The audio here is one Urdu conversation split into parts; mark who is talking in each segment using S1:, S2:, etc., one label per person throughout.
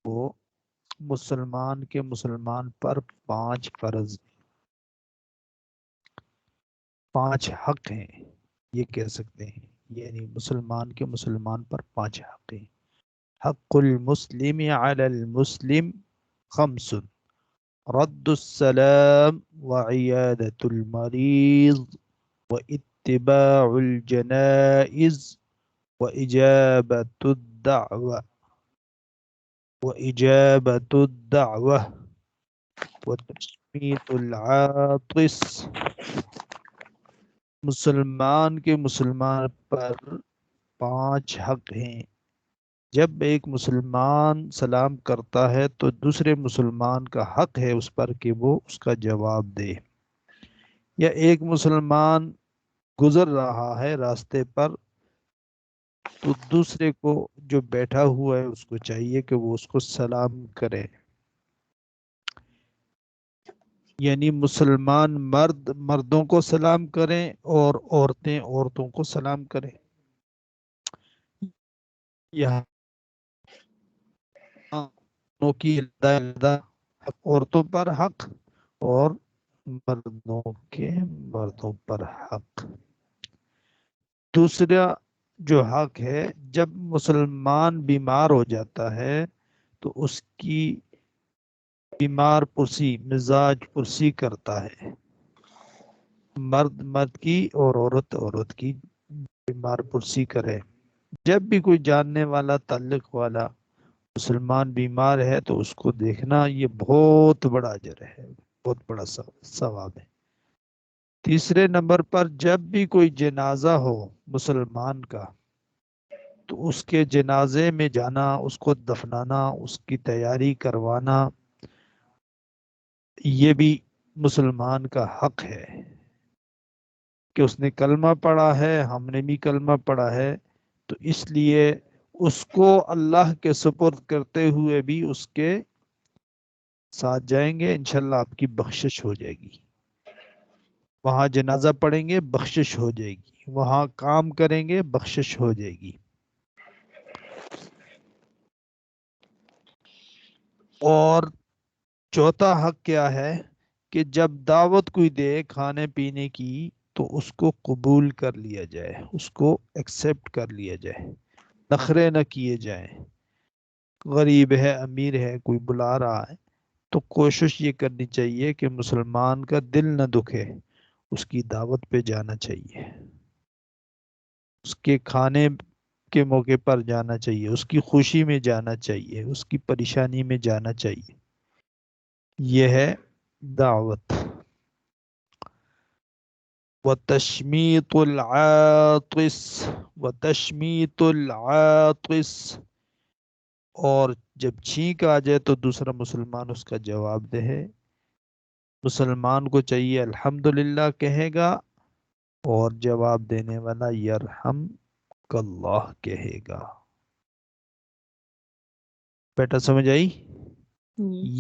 S1: وہ مسلمان کے مسلمان پر 5 فرض 5 حق ہیں، یہ کہہ سکتے ہیں، یعنی مسلمان کے مسلمان پر 5 حق ہیں۔ حق المسلم علی المسلم 5، رد السلام وعیادة المریض واتباع الجنائز وإجابة الدعوة وتشميت العاطس۔ مسلمان کے مسلمان پر 5 حق ہیں۔ جب ایک مسلمان سلام کرتا ہے تو دوسرے مسلمان کا حق ہے اس پر کہ وہ اس کا جواب دے، یا ایک مسلمان گزر رہا ہے راستے پر تو دوسرے کو جو بیٹھا ہوا ہے اس کو چاہیے کہ وہ اس کو سلام کرے، یعنی مسلمان مرد مردوں کو سلام کریں اور عورتیں عورتوں کو سلام کریں۔ یہاں کی علیحدہ عورتوں پر حق اور مردوں کے مردوں پر حق۔ دوسرا جو حق ہے، جب مسلمان بیمار ہو جاتا ہے تو اس کی بیمار پرسی مزاج پرسی کرتا ہے، مرد مرد کی اور عورت عورت کی بیمار پرسی کرے۔ جب بھی کوئی جاننے والا تعلق والا مسلمان بیمار ہے تو اس کو دیکھنا یہ بہت بڑا اجر ہے، بہت بڑا ثواب ہے۔ تیسرے نمبر پر جب بھی کوئی جنازہ ہو مسلمان کا تو اس کے جنازے میں جانا، اس کو دفنانا، اس کی تیاری کروانا، یہ بھی مسلمان کا حق ہے کہ اس نے کلمہ پڑھا ہے، ہم نے بھی کلمہ پڑھا ہے، تو اس لیے اس کو اللہ کے سپرد کرتے ہوئے بھی اس کے ساتھ جائیں گے، انشاءاللہ آپ کی بخشش ہو جائے گی۔ وہاں جنازہ پڑھیں گے، بخشش ہو جائے گی، وہاں کام کریں گے، بخشش ہو جائے گی۔ اور چوتھا حق کیا ہے کہ جب دعوت کوئی دے کھانے پینے کی تو اس کو قبول کر لیا جائے، اس کو ایکسیپٹ کر لیا جائے، نخرے نہ کیے جائیں۔ غریب ہے، امیر ہے، کوئی بلا رہا ہے تو کوشش یہ کرنی چاہیے کہ مسلمان کا دل نہ دکھے، اس کی دعوت پہ جانا چاہیے، اس کے کھانے کے موقع پر جانا چاہیے، اس کی خوشی میں جانا چاہیے، اس کی پریشانی میں جانا چاہیے۔ یہ ہے دعوت۔ وَتَشْمِيتُ الْعَاطِسِ وَتَشْمِيتُ الْعَاطِسِ، اور جب چھینک آ جائے تو دوسرا مسلمان اس کا جواب دے۔ مسلمان کو چاہیے الحمدللہ کہے گا، اور جواب دینے والا یرحمک اللہ کہے گا۔ بیٹا سمجھ آئی؟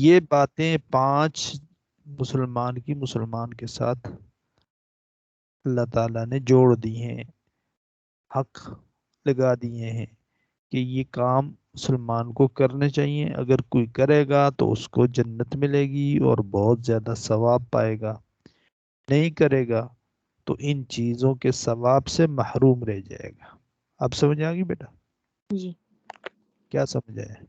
S1: یہ باتیں 5 مسلمان کی مسلمان کے ساتھ اللہ تعالیٰ نے جوڑ دی ہیں، حق لگا دیے ہیں کہ یہ کام مسلمان کو کرنے چاہیے، اگر کوئی کرے گا تو اس کو جنت ملے گی اور بہت زیادہ ثواب پائے گا، نہیں کرے گا تو ان چیزوں کے ثواب سے محروم رہ جائے گا۔ اب سمجھ آ گئی بیٹا؟
S2: جی
S1: کیا سمجھ آیا؟